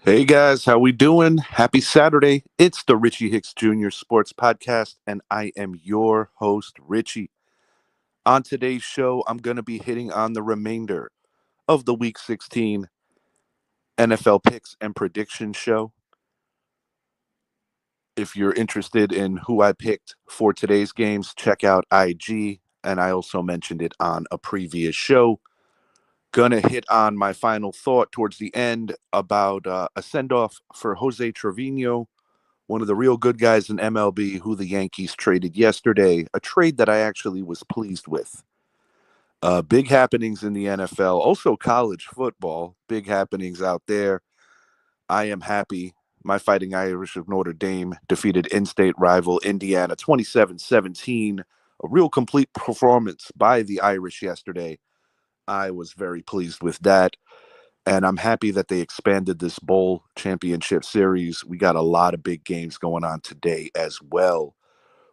Hey guys, how we doing? Happy Saturday. It's the Richie Hicks Jr. Sports Podcast, and I am your host, Richie. On today's show, I'm going to be hitting on the remainder of the Week 16 NFL Picks and Predictions show. If you're interested in who I picked for today's games, check out IG, and I also mentioned it on a previous show. Gonna hit on my final thought towards the end about a send off for Jose Trevino, one of the real good guys in MLB who the Yankees traded yesterday, a trade that I actually was pleased with. Big happenings in the NFL, also college football, big happenings out there. I am happy. My Fighting Irish of Notre Dame defeated in state rival Indiana 27-17. A real complete performance by the Irish yesterday. I was very pleased with that. And I'm happy that they expanded this bowl championship series. We got a lot of big games going on today as well.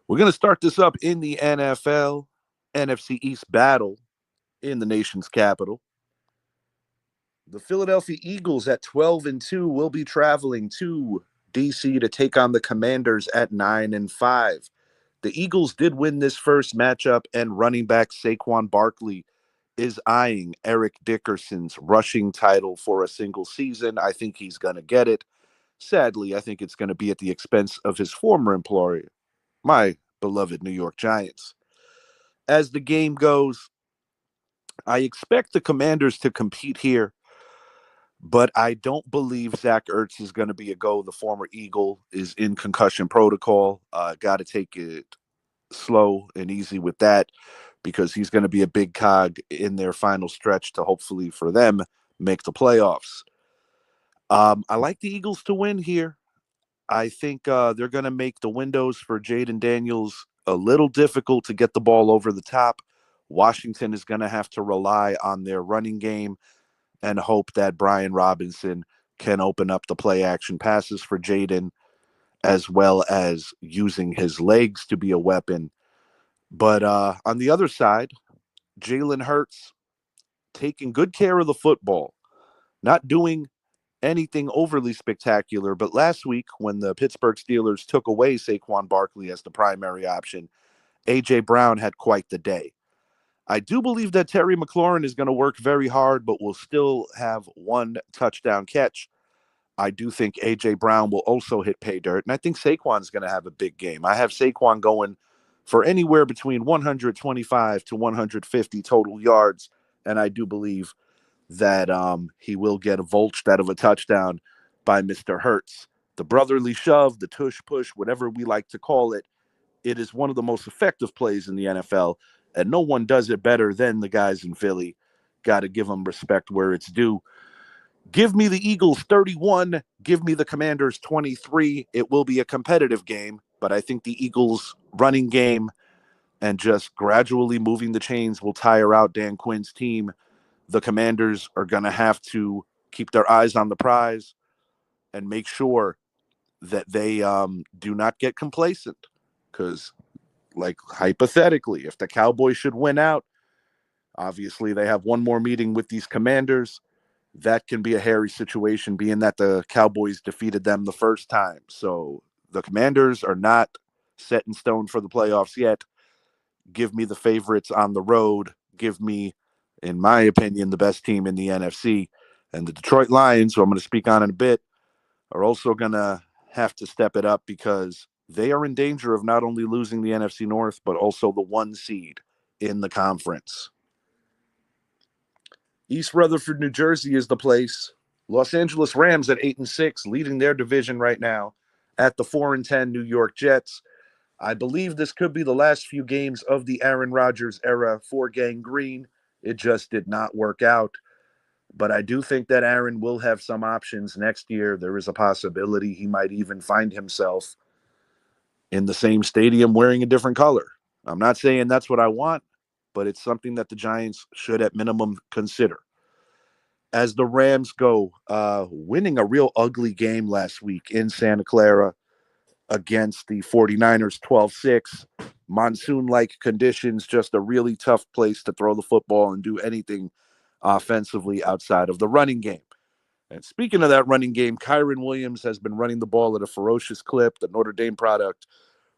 We're going to start this up in the NFL, NFC East battle in the nation's capital. The Philadelphia Eagles at 12-2 will be traveling to DC to take on the Commanders at 9-5. The Eagles did win this first matchup, and running back Saquon Barkley is eyeing Eric Dickerson's rushing title for a single season. I think he's going to get it. Sadly, I think it's going to be at the expense of his former employer, my beloved New York Giants. As the game goes, I expect the Commanders to compete here, but I don't believe Zach Ertz is going to be a go. The former Eagle is in concussion protocol. Got to take it slow and easy with that because he's going to be a big cog in their final stretch to hopefully for them make the playoffs. I like the Eagles to win here. I think they're going to make the windows for Jaden Daniels a little difficult to get the ball over the top. Washington is going to have to rely on their running game and hope that Brian Robinson can open up the play action passes for Jaden, as well as using his legs to be a weapon. But on the other side, Jalen Hurts taking good care of the football, not doing anything overly spectacular. But last week, when the Pittsburgh Steelers took away Saquon Barkley as the primary option, A.J. Brown had quite the day. I do believe that Terry McLaurin is going to work very hard, but will still have one touchdown catch. I do think A.J. Brown will also hit pay dirt, and I think Saquon's going to have a big game. I have Saquon going for anywhere between 125 to 150 total yards, and I do believe that he will get vultured out of a touchdown by Mr. Hurts. The brotherly shove, the tush push, whatever we like to call it, it is one of the most effective plays in the NFL, and no one does it better than the guys in Philly. Got to give them respect where it's due. Give me the Eagles 31. Give me the Commanders 23. It will be a competitive game, but I think the Eagles' running game and just gradually moving the chains will tire out Dan Quinn's team. The Commanders are going to have to keep their eyes on the prize and make sure that they do not get complacent. Because, like, hypothetically, if the Cowboys should win out, obviously they have one more meeting with these Commanders. That can be a hairy situation, being that the Cowboys defeated them the first time. So the Commanders are not set in stone for the playoffs yet. Give me the favorites on the road. Give me, in my opinion, the best team in the NFC. And the Detroit Lions, who I'm going to speak on in a bit, are also going to have to step it up because they are in danger of not only losing the NFC North, but also the one seed in the conference. East Rutherford, New Jersey is the place. Los Angeles Rams at 8-6, leading their division right now at the 4-10 New York Jets. I believe this could be the last few games of the Aaron Rodgers era for Gang Green. It just did not work out. But I do think that Aaron will have some options next year. There is a possibility he might even find himself in the same stadium wearing a different color. I'm not saying that's what I want, but it's something that the Giants should at minimum consider. As the Rams go, winning a real ugly game last week in Santa Clara against the 49ers 12-6. Monsoon-like conditions, just a really tough place to throw the football and do anything offensively outside of the running game. And speaking of that running game, Kyren Williams has been running the ball at a ferocious clip. The Notre Dame product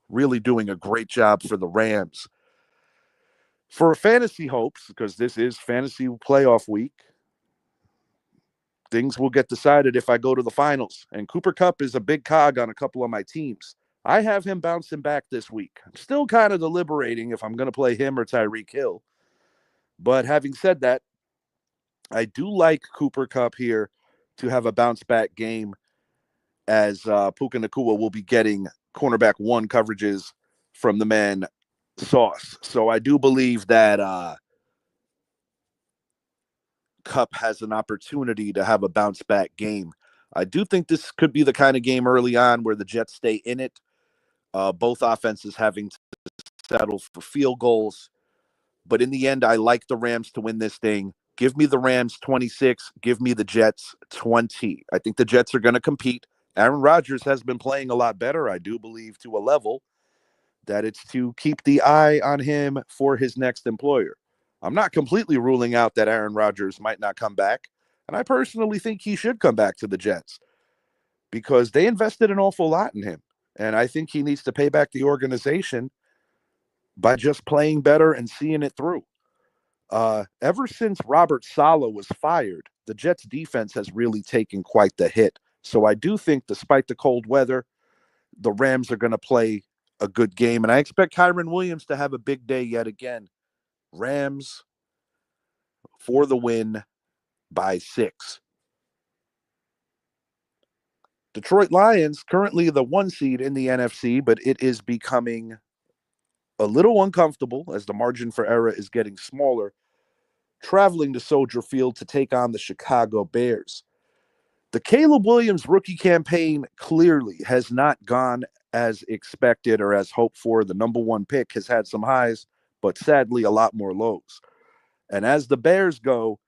really doing a great job for the Rams. For fantasy hopes, because this is fantasy playoff week, things will get decided if I go to the finals. And Cooper Kupp is a big cog on a couple of my teams. I have him bouncing back this week. I'm still kind of deliberating if I'm going to play him or Tyreek Hill. But having said that, I do like Cooper Kupp here to have a bounce back game, as Puka Nacua will be getting cornerback one coverages from the man Sauce. So I do believe that Kupp has an opportunity to have a bounce back game. I do think this could be the kind of game early on where the Jets stay in it. Both offenses having to settle for field goals. But in the end, I like the Rams to win this thing. Give me the Rams 26. Give me the Jets 20. I think the Jets are going to compete. Aaron Rodgers has been playing a lot better, I do believe, to a level that it's to keep the eye on him for his next employer. I'm not completely ruling out that Aaron Rodgers might not come back. And I personally think he should come back to the Jets because they invested an awful lot in him. And I think he needs to pay back the organization by just playing better and seeing it through. Ever since Robert Saleh was fired, the Jets defense has really taken quite the hit. So I do think, despite the cold weather, the Rams are going to play a good game. And I expect Kyren Williams to have a big day yet again. Rams for the win by 6. Detroit Lions, currently the 1 seed in the NFC, but it is becoming a little uncomfortable as the margin for error is getting smaller, traveling to Soldier Field to take on the Chicago Bears. The Caleb Williams rookie campaign clearly has not gone as expected or as hoped for. The number 1 pick has had some highs, but sadly a lot more lows. And as the Bears go,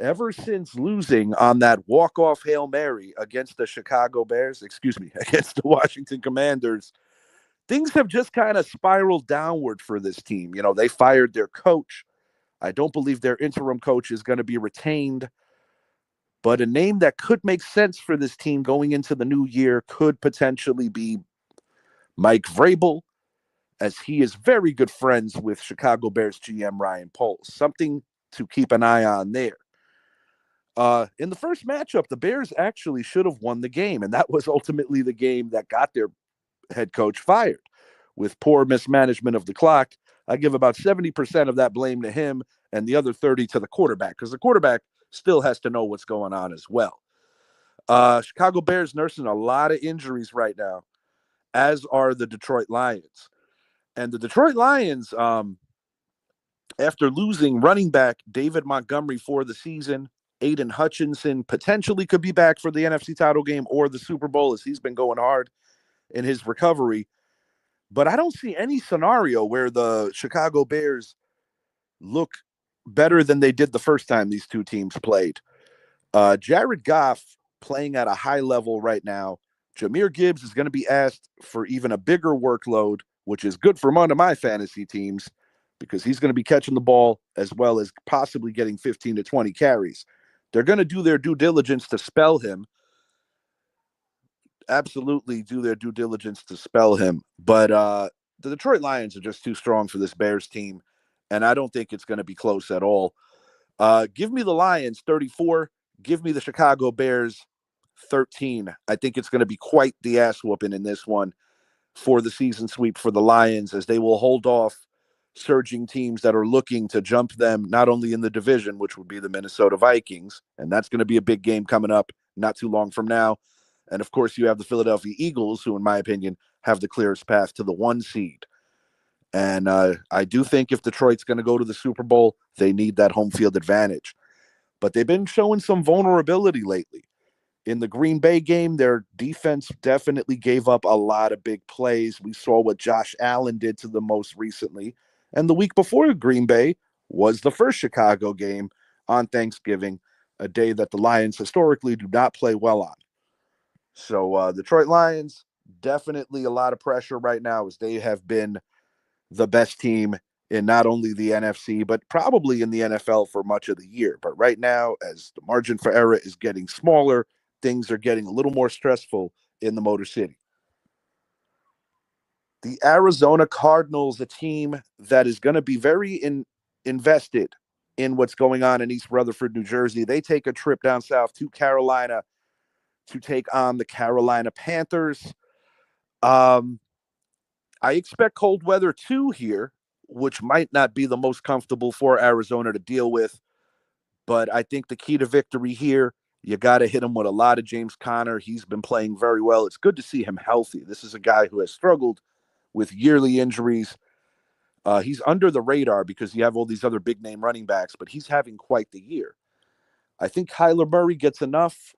ever since losing on that walk-off Hail Mary against the against the Washington Commanders, things have just kind of spiraled downward for this team. You know, they fired their coach. I don't believe their interim coach is going to be retained. But a name that could make sense for this team going into the new year could potentially be Mike Vrabel, as he is very good friends with Chicago Bears GM Ryan Poles. Something to keep an eye on there. In the first matchup, the Bears actually should have won the game, and that was ultimately the game that got their head coach fired. With poor mismanagement of the clock, I give about 70% of that blame to him and the other 30 to the quarterback, because the quarterback still has to know what's going on as well. Chicago Bears nursing a lot of injuries right now, as are the Detroit Lions. And the Detroit Lions, after losing running back David Montgomery for the season, Aiden Hutchinson potentially could be back for the NFC title game or the Super Bowl, as he's been going hard in his recovery. But I don't see any scenario where the Chicago Bears look better than they did the first time these two teams played. Jared Goff playing at a high level right now. Jahmyr Gibbs is going to be asked for even a bigger workload, which is good for one of my fantasy teams because he's going to be catching the ball as well as possibly getting 15 to 20 carries. They're going to do their due diligence to spell him. Absolutely do their due diligence to spell him. But the Detroit Lions are just too strong for this Bears team, and I don't think it's going to be close at all. Give me the Lions 34. Give me the Chicago Bears 13. I think it's going to be quite the ass whooping in this one for the season sweep for the Lions, as they will hold off surging teams that are looking to jump them, not only in the division, which would be the Minnesota Vikings, and that's going to be a big game coming up not too long from now. And of course, you have the Philadelphia Eagles, who, in my opinion, have the clearest path to the 1 seed. And I do think if Detroit's going to go to the Super Bowl, they need that home field advantage. But they've been showing some vulnerability lately. In the Green Bay game, their defense definitely gave up a lot of big plays. We saw what Josh Allen did to them most recently. And the week before Green Bay was the first Chicago game on Thanksgiving, a day that the Lions historically do not play well on. So Detroit Lions, definitely a lot of pressure right now, as they have been the best team in not only the NFC, but probably in the NFL for much of the year. But right now, as the margin for error is getting smaller, things are getting a little more stressful in the Motor City. The Arizona Cardinals, a team that is going to be very invested in what's going on in East Rutherford, New Jersey. They take a trip down south to Carolina to take on the Carolina Panthers. I expect cold weather too here, which might not be the most comfortable for Arizona to deal with. But I think the key to victory here, you got to hit him with a lot of James Conner. He's been playing very well. It's good to see him healthy. This is a guy who has struggled with yearly injuries. He's under the radar because you have all these other big name running backs, but he's having quite the year. I think Kyler Murray gets enough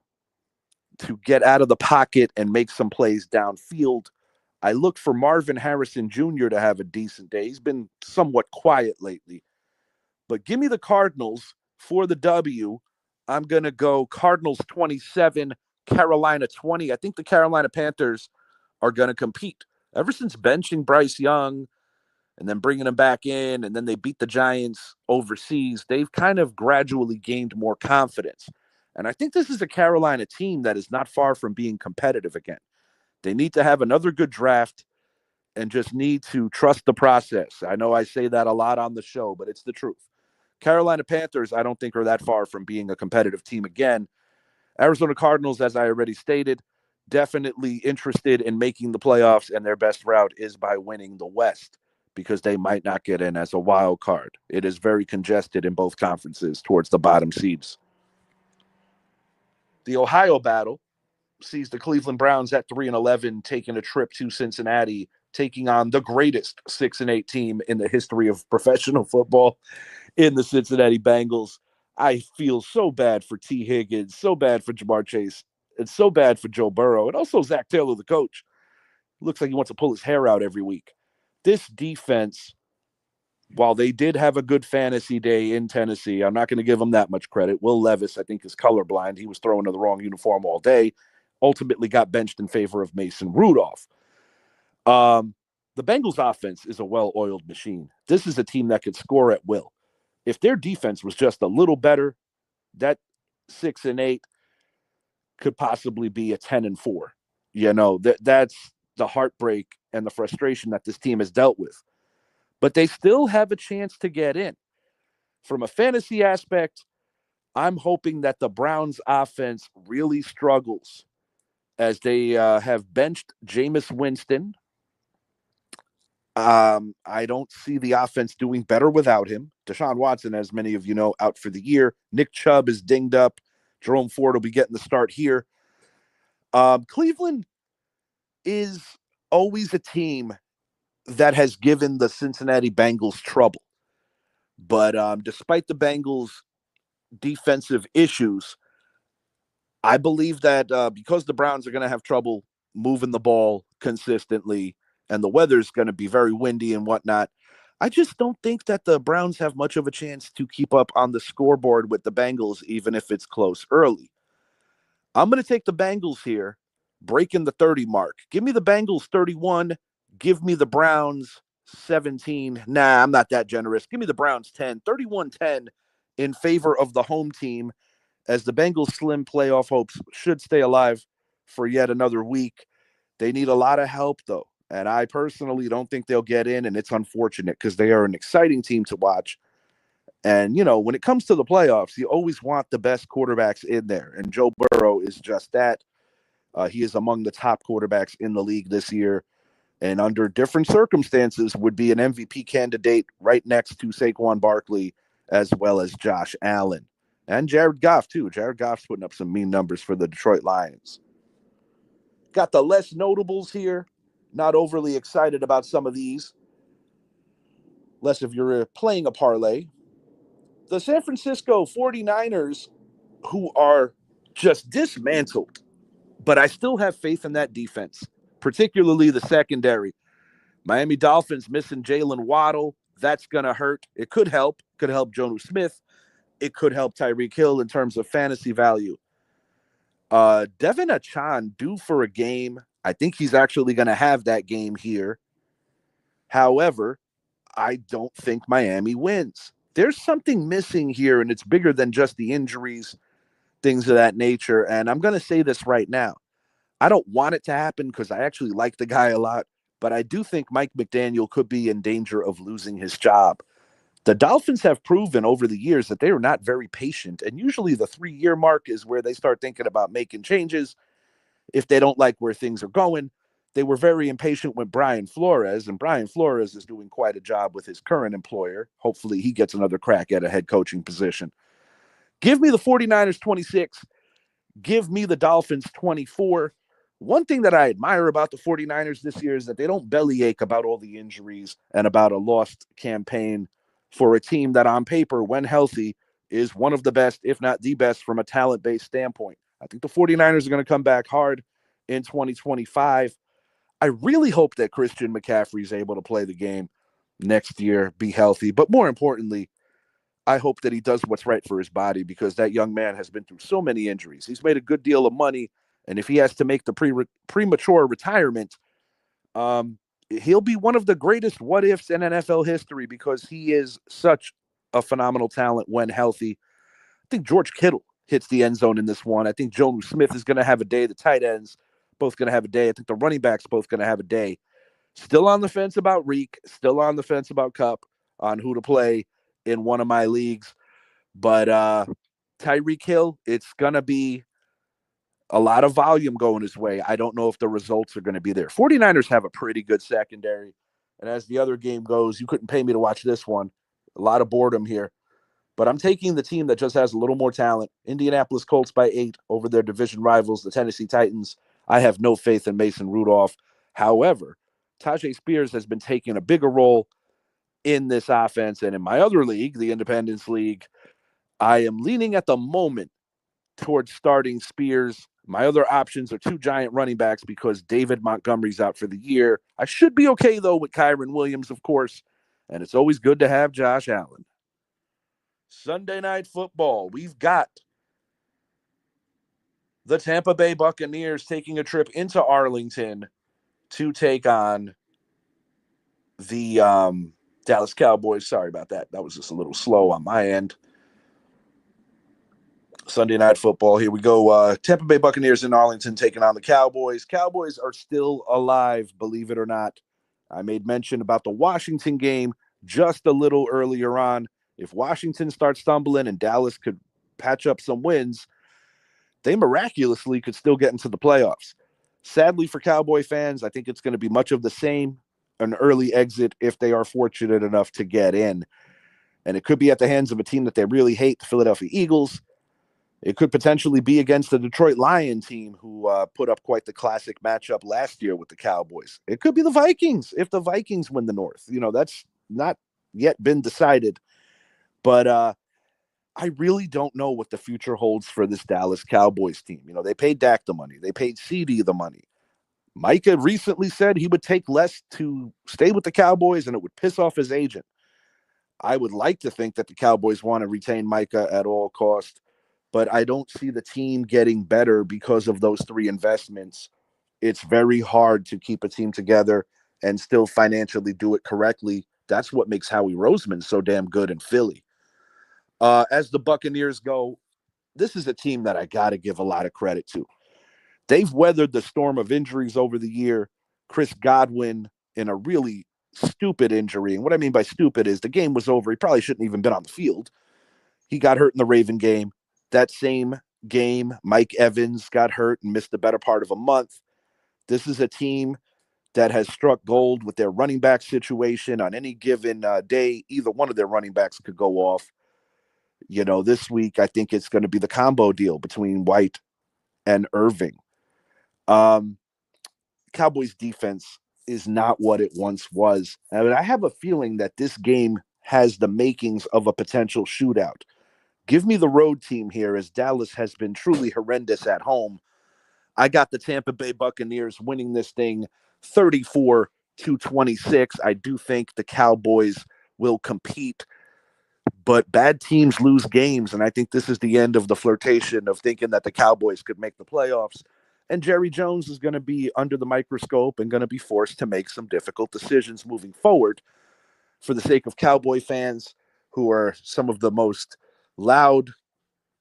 to get out of the pocket and make some plays downfield. I look for Marvin Harrison Jr. to have a decent day. He's been somewhat quiet lately. But give me the Cardinals for the W. I'm going to go Cardinals 27, Carolina 20. I think the Carolina Panthers are going to compete. Ever since benching Bryce Young and then bringing him back in, and then they beat the Giants overseas, they've kind of gradually gained more confidence. And I think this is a Carolina team that is not far from being competitive again. They need to have another good draft and just need to trust the process. I know I say that a lot on the show, but it's the truth. Carolina Panthers, I don't think are that far from being a competitive team again. Arizona Cardinals, as I already stated, definitely interested in making the playoffs, and their best route is by winning the West because they might not get in as a wild card. It is very congested in both conferences towards the bottom seeds. The Ohio battle sees the Cleveland Browns at 3-11 taking a trip to Cincinnati, taking on the greatest 6-8 team in the history of professional football in the Cincinnati Bengals. I feel so bad for T. Higgins, so bad for Ja'Marr Chase, and so bad for Joe Burrow, and also Zach Taylor, the coach. Looks like he wants to pull his hair out every week. This defense, while they did have a good fantasy day in Tennessee, I'm not going to give them that much credit. Will Levis, I think, is colorblind. He was throwing to the wrong uniform all day. Ultimately got benched in favor of Mason Rudolph. The Bengals offense is a well-oiled machine. This is a team that could score at will. If their defense was just a little better, that 6-8 could possibly be a 10-4. You know, that's the heartbreak and the frustration that this team has dealt with. But they still have a chance to get in. From a fantasy aspect, I'm hoping that the Browns offense really struggles as they have benched Jameis Winston. I don't see the offense doing better without him. Deshaun Watson, as many of you know, out for the year. Nick Chubb is dinged up. Jerome Ford will be getting the start here. Cleveland is always a team that has given the Cincinnati Bengals trouble. But despite the Bengals' defensive issues, I believe that because the Browns are going to have trouble moving the ball consistently and the weather's going to be very windy and whatnot, I just don't think that the Browns have much of a chance to keep up on the scoreboard with the Bengals, even if it's close early. I'm going to take the Bengals here, breaking the 30 mark. Give me the Bengals 31. Give me the Browns 17. Nah, I'm not that generous. Give me the Browns 10. 31-10 in favor of the home team, as the Bengals' slim playoff hopes should stay alive for yet another week. They need a lot of help, though. And I personally don't think they'll get in, and it's unfortunate because they are an exciting team to watch. And, you know, when it comes to the playoffs, you always want the best quarterbacks in there. And Joe Burrow is just that. He is among the top quarterbacks in the league this year. And under different circumstances would be an MVP candidate right next to Saquon Barkley, as well as Josh Allen. And Jared Goff, too. Jared Goff's putting up some mean numbers for the Detroit Lions. Got the less notables here. Not overly excited about some of these. Less if you're playing a parlay. The San Francisco 49ers, who are just dismantled, but I still have faith in that defense, particularly the secondary. Miami Dolphins missing Jalen Waddle. That's going to hurt. It could help. Could help Jonnu Smith. It could help Tyreek Hill in terms of fantasy value. Devin Achane due for a game. I think he's actually going to have that game here. However, I don't think Miami wins. There's something missing here, and it's bigger than just the injuries, things of that nature. And I'm going to say this right now. I don't want it to happen because I actually like the guy a lot, but I do think Mike McDaniel could be in danger of losing his job. The Dolphins have proven over the years that they are not very patient, and usually the 3-year mark is where they start thinking about making changes if they don't like where things are going. They were very impatient with Brian Flores, and Brian Flores is doing quite a job with his current employer. Hopefully, he gets another crack at a head coaching position. Give me the 49ers 26. Give me the Dolphins 24. One thing that I admire about the 49ers this year is that they don't bellyache about all the injuries and about a lost campaign for a team that on paper, when healthy, is one of the best, if not the best, from a talent-based standpoint. I think the 49ers are going to come back hard in 2025. I really hope that Christian McCaffrey is able to play the game next year, be healthy, but more importantly, I hope that he does what's right for his body because that young man has been through so many injuries. He's made a good deal of money, and if he has to make the premature retirement, he'll be one of the greatest what ifs in NFL history because he is such a phenomenal talent when healthy. I think George Kittle hits the end zone in this one. I think Jonnu Smith is going to have a day. The tight ends both going to have a day. I think the running backs both going to have a day. Still on the fence about Reek. Still on the fence about Cup on who to play in one of my leagues. But Tyreek Hill, it's going to be a lot of volume going his way. I don't know if the results are going to be there. 49ers have a pretty good secondary. And as the other game goes, you couldn't pay me to watch this one. A lot of boredom here. But I'm taking the team that just has a little more talent. Indianapolis Colts by 8 over their division rivals, the Tennessee Titans. I have no faith in Mason Rudolph. However, Tajay Spears has been taking a bigger role in this offense. And in my other league, the Independence League, I am leaning at the moment towards starting Spears. My other options are 2 giant running backs because David Montgomery's out for the year. I should be okay, though, with Kyron Williams, of course. And it's always good to have Josh Allen. Sunday Night Football. We've got the Tampa Bay Buccaneers taking a trip into Arlington to take on the Dallas Cowboys. Sorry about that. That was just a little slow on my end. Sunday Night Football. Here we go. Tampa Bay Buccaneers in Arlington taking on the Cowboys. Cowboys are still alive, believe it or not. I made mention about the Washington game just a little earlier on. If Washington starts stumbling and Dallas could patch up some wins, they miraculously could still get into the playoffs. Sadly for Cowboy fans, I think it's going to be much of the same, an early exit if they are fortunate enough to get in. And it could be at the hands of a team that they really hate, the Philadelphia Eagles. It could potentially be against the Detroit Lion team who put up quite the classic matchup last year with the Cowboys. It could be the Vikings if the Vikings win the North. You know, that's not yet been decided. But I really don't know what the future holds for this Dallas Cowboys team. You know, they paid Dak the money. They paid CD the money. Micah recently said he would take less to stay with the Cowboys and it would piss off his agent. I would like to think that the Cowboys want to retain Micah at all cost, but I don't see the team getting better because of those 3 investments. It's very hard to keep a team together and still financially do it correctly. That's what makes Howie Roseman so damn good in Philly. As the Buccaneers go, this is a team that I got to give a lot of credit to. They've weathered the storm of injuries over the year. Chris Godwin in a really stupid injury. And what I mean by stupid is the game was over. He probably shouldn't even been on the field. He got hurt in the Raven game. That same game, Mike Evans got hurt and missed the better part of a month. This is a team that has struck gold with their running back situation. On any given day, either one of their running backs could go off. You know, this week, I think it's going to be the combo deal between White and Irving. Cowboys defense is not what it once was. I mean, I have a feeling that this game has the makings of a potential shootout. Give me the road team here as Dallas has been truly horrendous at home. I got the Tampa Bay Buccaneers winning this thing 34-26. I do think the Cowboys will compete, but bad teams lose games. And I think this is the end of the flirtation of thinking that the Cowboys could make the playoffs. And Jerry Jones is going to be under the microscope and going to be forced to make some difficult decisions moving forward. for the sake of Cowboy fans, who are some of the most loud,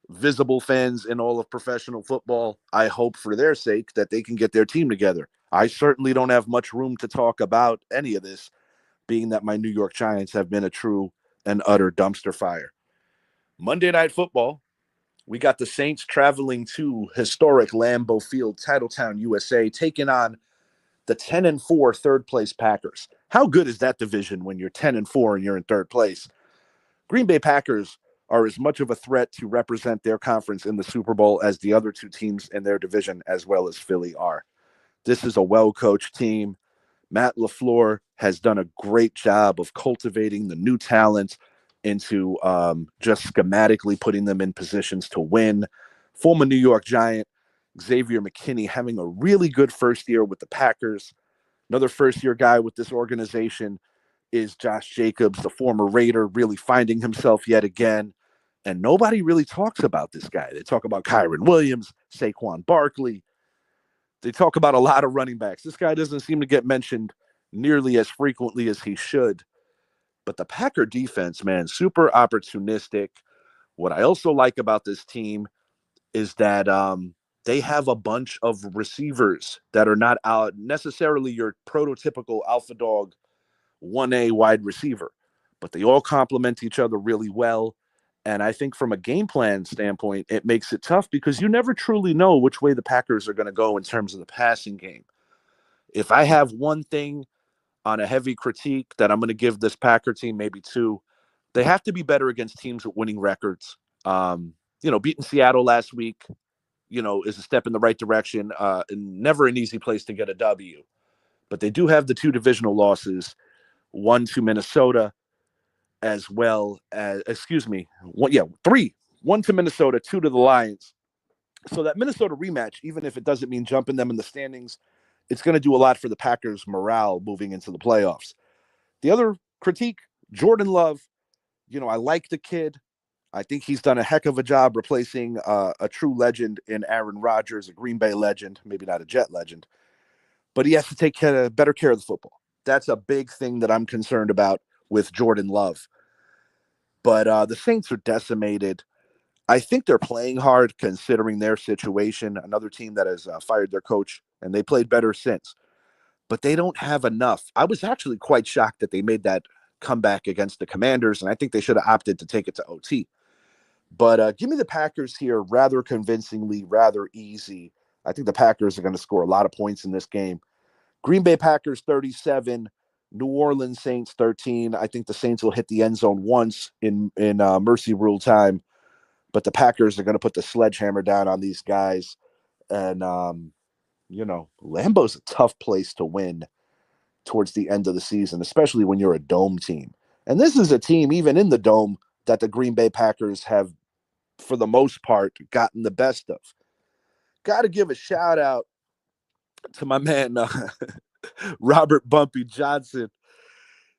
visible fans in all of professional football, I hope for their sake that they can get their team together. I certainly don't have much room to talk about any of this, being that my New York Giants have been a true and utter dumpster fire. Monday Night Football, we got the Saints traveling to historic Lambeau Field, Titletown, USA, taking on the 10-4 third place Packers. How good is that division when you're 10-4 and you're in third place? Green Bay Packers are as much of a threat to represent their conference in the Super Bowl as the other two teams in their division, as well as Philly are. This is a well-coached team. Matt LaFleur has done a great job of cultivating the new talent into just schematically putting them in positions to win. Former New York Giant Xavier McKinney having a really good first year with the Packers. Another first-year guy with this organization is Josh Jacobs, the former Raider, really finding himself yet again. And nobody really talks about this guy. They talk about Kyron Williams, Saquon Barkley. They talk about a lot of running backs. This guy doesn't seem to get mentioned nearly as frequently as he should. But the Packer defense, man, super opportunistic. What I also like about this team is that they have a bunch of receivers that are not necessarily your prototypical alpha dog 1A wide receiver, but they all complement each other really well. And I think from a game plan standpoint, it makes it tough because you never truly know which way the Packers are going to go in terms of the passing game. If I have one thing on a heavy critique that I'm going to give this Packer team, maybe two, they have to be better against teams with winning records. Beating Seattle last week, is a step in the right direction. And never an easy place to get a W. But they do have the two divisional losses, one to Minnesota, as well as, three. One to Minnesota, two to the Lions. So that Minnesota rematch, even if it doesn't mean jumping them in the standings, it's going to do a lot for the Packers' morale moving into the playoffs. The other critique, Jordan Love, I like the kid. I think he's done a heck of a job replacing a true legend in Aaron Rodgers, a Green Bay legend, maybe not a Jet legend, but he has to take better care of the football. That's a big thing that I'm concerned about with Jordan Love. But the Saints are decimated. I think they're playing hard considering their situation. Another team that has fired their coach, and they played better since. But they don't have enough. I was actually quite shocked that they made that comeback against the Commanders, and I think they should have opted to take it to OT. But give me the Packers here rather convincingly, rather easy. I think the Packers are going to score a lot of points in this game. Green Bay Packers 37, New Orleans Saints 13. I think the Saints will hit the end zone once in mercy rule time, but the Packers are going to put the sledgehammer down on these guys. And, Lambeau's a tough place to win towards the end of the season, especially when you're a dome team. And this is a team, even in the dome, that the Green Bay Packers have, for the most part, gotten the best of. Got to give a shout out to my man, Robert Bumpy Johnson.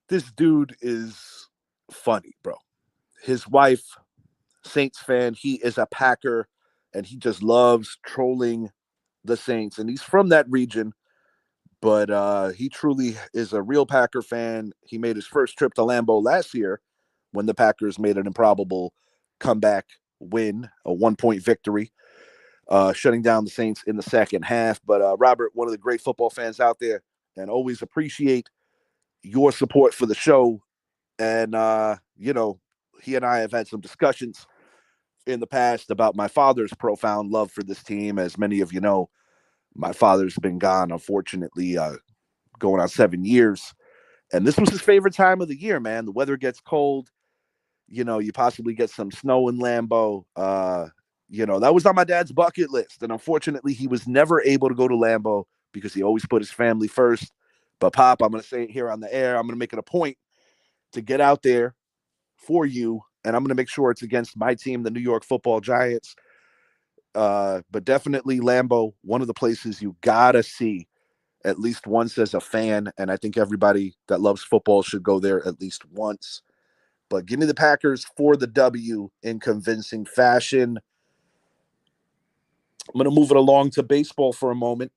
This dude is funny, bro. His wife, Saints fan, he is a Packer, and he just loves trolling the Saints. And he's from that region, but he truly is a real Packer fan. He made his first trip to Lambeau last year when the Packers made an improbable comeback win, a 1-point victory, shutting down the Saints in the second half. But Robert, one of the great football fans out there, and always appreciate your support for the show. And, he and I have had some discussions in the past about my father's profound love for this team. As many of you know, my father's been gone, unfortunately, going on 7 years. And this was his favorite time of the year, man. The weather gets cold. You possibly get some snow in Lambeau. That was on my dad's bucket list. And unfortunately, he was never able to go to Lambeau because he always put his family first. But, Pop, I'm going to say it here on the air. I'm going to make it a point to get out there for you, and I'm going to make sure it's against my team, the New York Football Giants. But definitely Lambeau, one of the places you got to see at least once as a fan, and I think everybody that loves football should go there at least once. But give me the Packers for the W in convincing fashion. I'm going to move it along to baseball for a moment.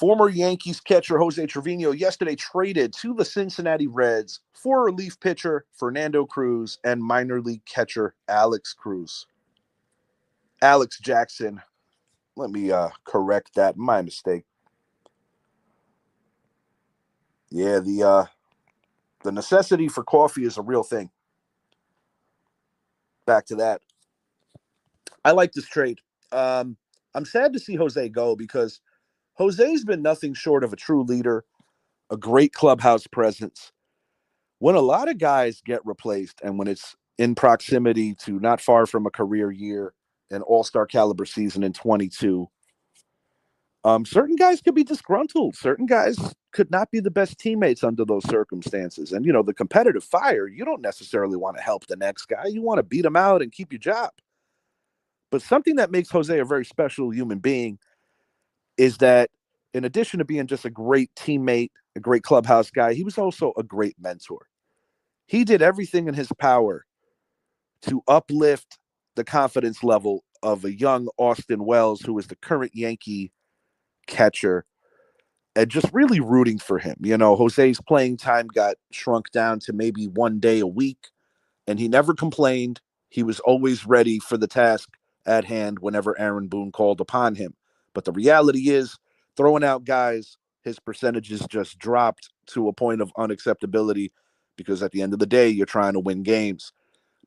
Former Yankees catcher Jose Trevino yesterday traded to the Cincinnati Reds for relief pitcher Fernando Cruz and minor league catcher Alex Cruz. Alex Jackson. Let me correct that. My mistake. Yeah, the necessity for coffee is a real thing. Back to that. I like this trade. I'm sad to see Jose go because Jose's been nothing short of a true leader, a great clubhouse presence. When a lot of guys get replaced and when it's in proximity to not far from a career year, an all-star caliber season in 22, certain guys could be disgruntled. Certain guys could not be the best teammates under those circumstances. And, the competitive fire, you don't necessarily want to help the next guy. You want to beat him out and keep your job. But something that makes Jose a very special human being is that in addition to being just a great teammate, a great clubhouse guy, he was also a great mentor. He did everything in his power to uplift the confidence level of a young Austin Wells, who is the current Yankee catcher, and just really rooting for him. Jose's playing time got shrunk down to maybe 1 day a week, and he never complained. He was always ready for the task at hand whenever Aaron Boone called upon him. But the reality is, throwing out guys, his percentages just dropped to a point of unacceptability because at the end of the day, you're trying to win games.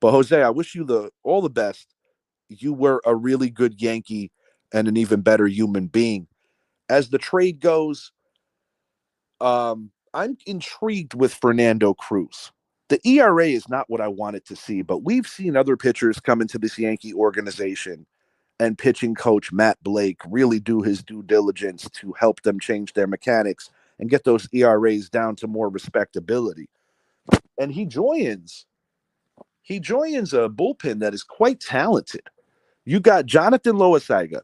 But Jose, I wish you all the best. You were a really good Yankee and an even better human being. As the trade goes, I'm intrigued with Fernando Cruz. The ERA is not what I wanted to see, but we've seen other pitchers come into this Yankee organization and pitching coach Matt Blake really do his due diligence to help them change their mechanics and get those ERAs down to more respectability. And he joins a bullpen that is quite talented. You got Jonathan Loaizaga,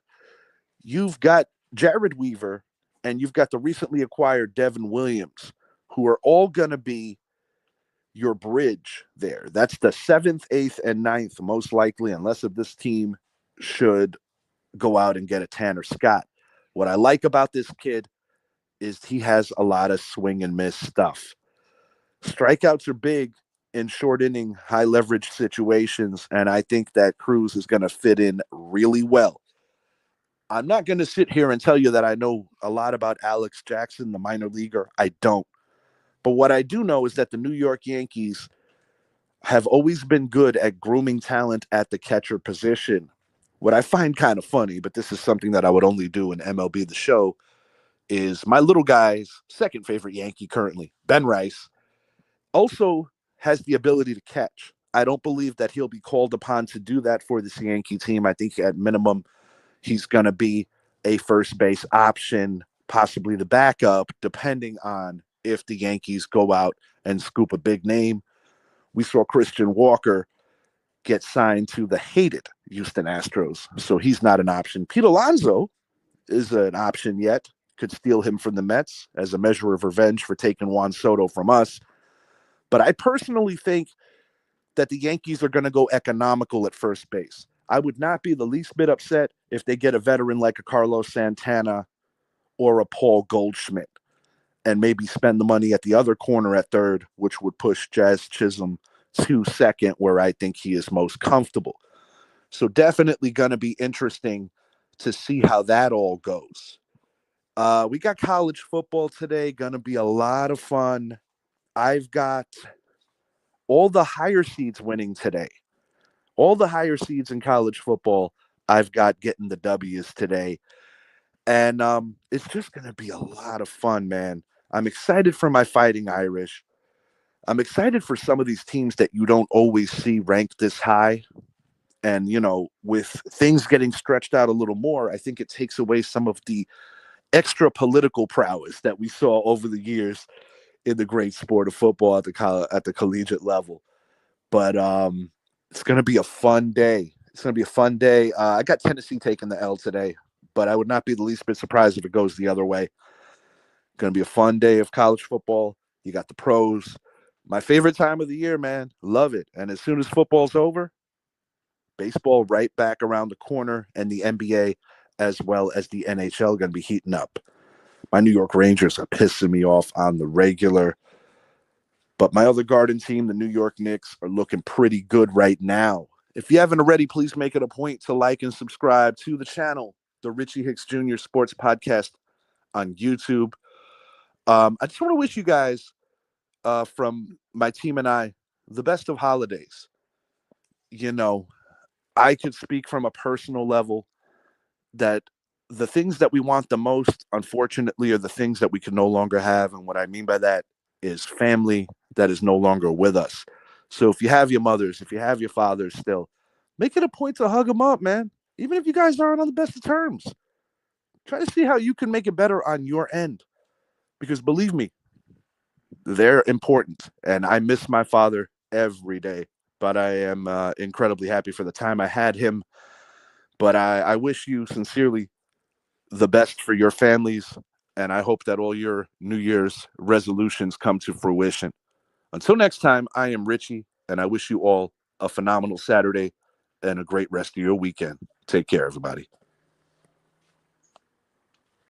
you've got Jared Weaver, and you've got the recently acquired Devin Williams, who are all going to be your bridge there. That's the 7th, 8th, and 9th, most likely, unless if this team should go out and get a Tanner Scott. What I like about this kid is he has a lot of swing and miss stuff. Strikeouts are big in short inning, high leverage situations, and I think that Cruz is going to fit in really well. I'm not going to sit here and tell you that I know a lot about Alex Jackson, the minor leaguer. I don't. But what I do know is that the New York Yankees have always been good at grooming talent at the catcher position. What I find kind of funny, but this is something that I would only do in MLB The Show, is my little guy's second favorite Yankee currently, Ben Rice, also has the ability to catch. I don't believe that he'll be called upon to do that for this Yankee team. I think at minimum, he's going to be a first base option, possibly the backup, depending on if the Yankees go out and scoop a big name. We saw Christian Walker get signed to the hated Houston Astros, so he's not an option. Pete Alonso is an option yet. Could steal him from the Mets as a measure of revenge for taking Juan Soto from us. But I personally think that the Yankees are going to go economical at first base. I would not be the least bit upset if they get a veteran like a Carlos Santana or a Paul Goldschmidt and maybe spend the money at the other corner at third, which would push Jazz Chisholm to second, where I think he is most comfortable. So definitely going to be interesting to see how that all goes. We got college football today. Going to be a lot of fun. I've got all the higher seeds winning today. All the higher seeds in college football, I've got getting the W's today. And it's just going to be a lot of fun, man. I'm excited for my Fighting Irish. I'm excited for some of these teams that you don't always see ranked this high. And, with things getting stretched out a little more, I think it takes away some of the extra political prowess that we saw over the years in the great sport of football at the collegiate level. But it's going to be a fun day. I got Tennessee taking the L today, but I would not be the least bit surprised if it goes the other way. Going to be a fun day of college football. You got the pros. My favorite time of the year, man. Love it. And as soon as football's over, baseball right back around the corner, and the NBA as well as the NHL going to be heating up. My New York Rangers are pissing me off on the regular. But my other Garden team, the New York Knicks, are looking pretty good right now. If you haven't already, please make it a point to like and subscribe to the channel, the Richie Hicks Jr. Sports Podcast on YouTube. I just want to wish you guys, from my team and I, the best of holidays. You know, I could speak from a personal level that the things that we want the most, unfortunately, are the things that we can no longer have. And what I mean by that is family that is no longer with us. So if you have your mothers, if you have your fathers still, make it a point to hug them up, man. Even if you guys aren't on the best of terms, try to see how you can make it better on your end. Because believe me, they're important. And I miss my father every day. But I am incredibly happy for the time I had him. But I wish you sincerely the best for your families. And I hope that all your New Year's resolutions come to fruition. Until next time, I am Richie, and I wish you all a phenomenal Saturday and a great rest of your weekend. Take care, everybody.